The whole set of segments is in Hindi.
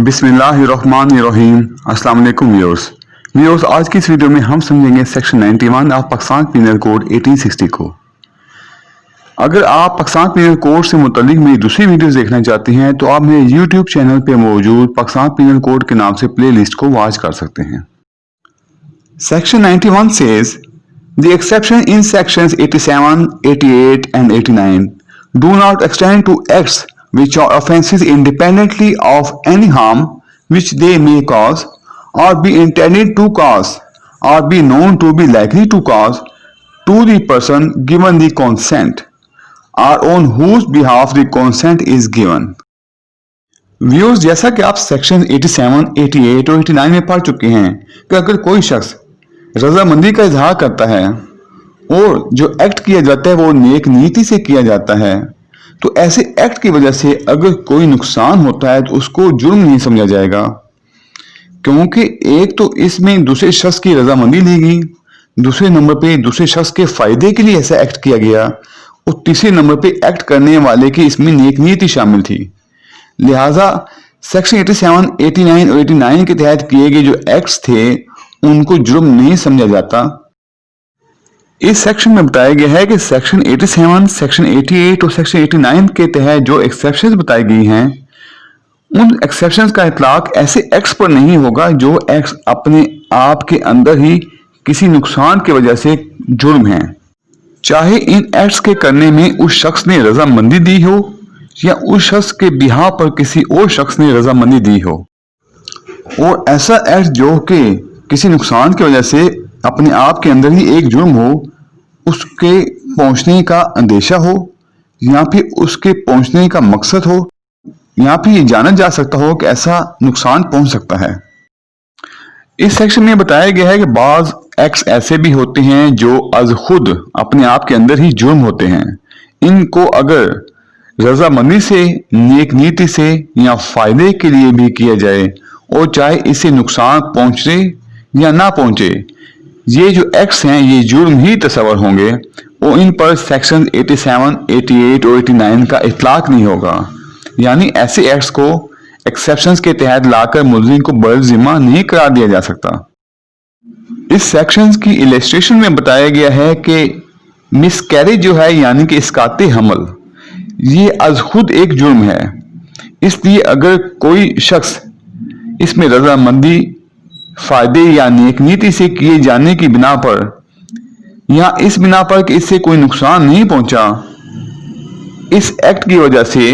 बिस्मिल्लाहिर्रहमानिर्रहीम। अस्सलाम वालेकुम व्यूअर्स। आज की इस वीडियो में हम समझेंगे section 91 of Pakistan penal code 1860 को। अगर आप पाकिस्तान पीनल कोड से मुतल्लिक मेरी दूसरी वीडियोस देखना चाहते हैं तो आप मेरे यूट्यूब चैनल पे मौजूद पाकिस्तान पीनल कोड के नाम से प्लेलिस्ट को वॉच कर सकते हैं। Section 91 says the exception in sections 87, 88 and 89 do not extend to acts which are offences independently of any harm which they may cause or be intended to cause or be known to be likely to cause to the person given the consent or on whose behalf the consent is given। Viewers, जैसा कि आप सेक्शन 87, 88 और 89 में पढ़ चुके हैं कि अगर कोई शख्स रजामंदी का इजहार करता है और जो एक्ट किया जाता है वो नेक नीति से किया जाता है, तो ऐसे एक्ट की वजह से अगर कोई नुकसान होता है तो उसको जुर्म नहीं समझा जाएगा, क्योंकि एक तो इसमें दूसरे शख्स की रजामंदी ली गई, दूसरे नंबर पे दूसरे शख्स के फायदे के लिए ऐसा एक्ट किया गया और तीसरे नंबर पे एक्ट करने वाले की इसमें नेक नीति शामिल थी। लिहाजा सेक्शन 87, 89 और 89 के तहत किए गए जो एक्ट्स थे उनको जुर्म नहीं समझा जाता। इस सेक्शन में बताया गया है कि सेक्शन 87, सेक्शन 88 और सेक्शन 89 के तहत जो एक्सेप्शंस बताई गई हैं उन एक्सेप्शंस का इतलाक ऐसे एक्ट्स पर नहीं होगा जो एक्ट्स अपने आप के अंदर ही किसी नुकसान की वजह से जुर्म हैं, चाहे इन एक्ट्स के करने में उस शख्स ने रजामंदी दी हो या उस शख्स के बिहाफ पर किसी और शख्स ने रजामंदी दी हो। और ऐसा एक्ट जो कि किसी नुकसान की वजह से अपने आप के अंदर ही एक जुर्म हो, उसके पहुंचने का अंदेशा हो या फिर उसके पहुंचने का मकसद हो या फिर ये जाना जा सकता हो कि ऐसा नुकसान पहुंच सकता है। इस सेक्शन में बताया गया है कि बाज एक्ट्स ऐसे भी होते हैं जो अज खुद अपने आप के अंदर ही जुर्म होते हैं। इनको अगर रजामंदी से, नेक नीति से या फायदे के लिए भी किया जाए और चाहे इससे नुकसान पहुंचे या ना पहुंचे, ये जो एक्ट्स हैं ये जुर्म ही तस्वर होंगे और इन पर सेक्शन 87, 88 और 89 का इतलाक नहीं होगा। यानी ऐसे एक्ट्स को एक्सेप्शंस के तहत लाकर मुल्जिम को बरजिम्मा नहीं करार दिया जा सकता। इस सेक्शन की इलस्ट्रेशन में बताया गया है कि मिसकैरेज जो है यानी कि इसकाते हमल, ये अज खुद एक जुर्म है। इसलिए अगर कोई शख्स इसमें रजामंदी, फायदे या नेक नीति से किए जाने की बिना पर या इस बिना पर कि इससे कोई नुकसान नहीं पहुंचा, इस एक्ट की वजह से,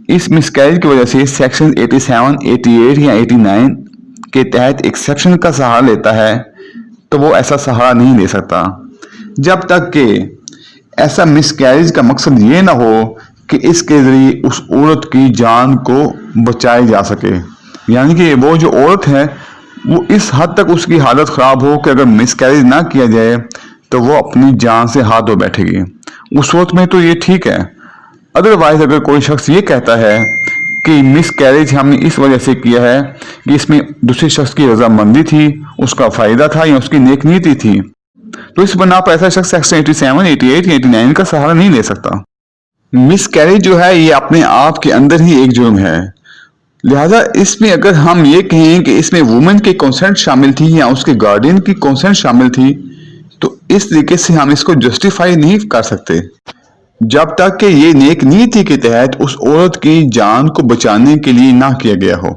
इस मिसकैरेज की वजह से सेक्शन 87, 88 या 89 के तहत एक्सेप्शन का सहारा लेता है, तो वो ऐसा सहारा नहीं ले सकता जब तक कि ऐसा मिसकैरेज का मकसद ये ना हो कि इसके जरिए उस औरत की जान को बचाया जा सके। यानी कि वो जो औरत है वो इस हद तक उसकी हालत खराब हो कि अगर मिसकैरेज ना किया जाए तो वो अपनी जान से हाथ धो बैठेगी। उस वक्त में तो ये ठीक है। अदरवाइज अगर कोई शख्स ये कहता है कि मिसकैरेज हमने इस वजह से किया है कि इसमें दूसरे शख्स की रजामंदी थी, उसका फायदा था या उसकी नेक नीति थी, तो इस बना पर ऐसा शख्स सेक्शन 87, 88 या 89 का सहारा नहीं ले सकता। मिसकैरेज जो है ये अपने आप के अंदर ही एक जुर्म है। लिहाजा इसमें अगर हम ये कहें कि इसमें वुमेन के कंसेंट शामिल थी या उसके गार्डियन की कंसेंट शामिल थी, तो इस तरीके से हम इसको जस्टिफाई नहीं कर सकते जब तक कि ये नेक नीति के तहत उस औरत की जान को बचाने के लिए ना किया गया हो।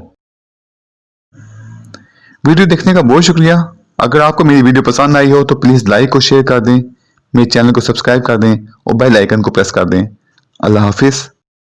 वीडियो देखने का बहुत शुक्रिया। अगर आपको मेरी वीडियो पसंद आई हो तो प्लीज लाइक और शेयर कर दें, मेरे चैनल को सब्सक्राइब कर दें और बेल आइकन को प्रेस कर दें। अल्लाह हाफिज।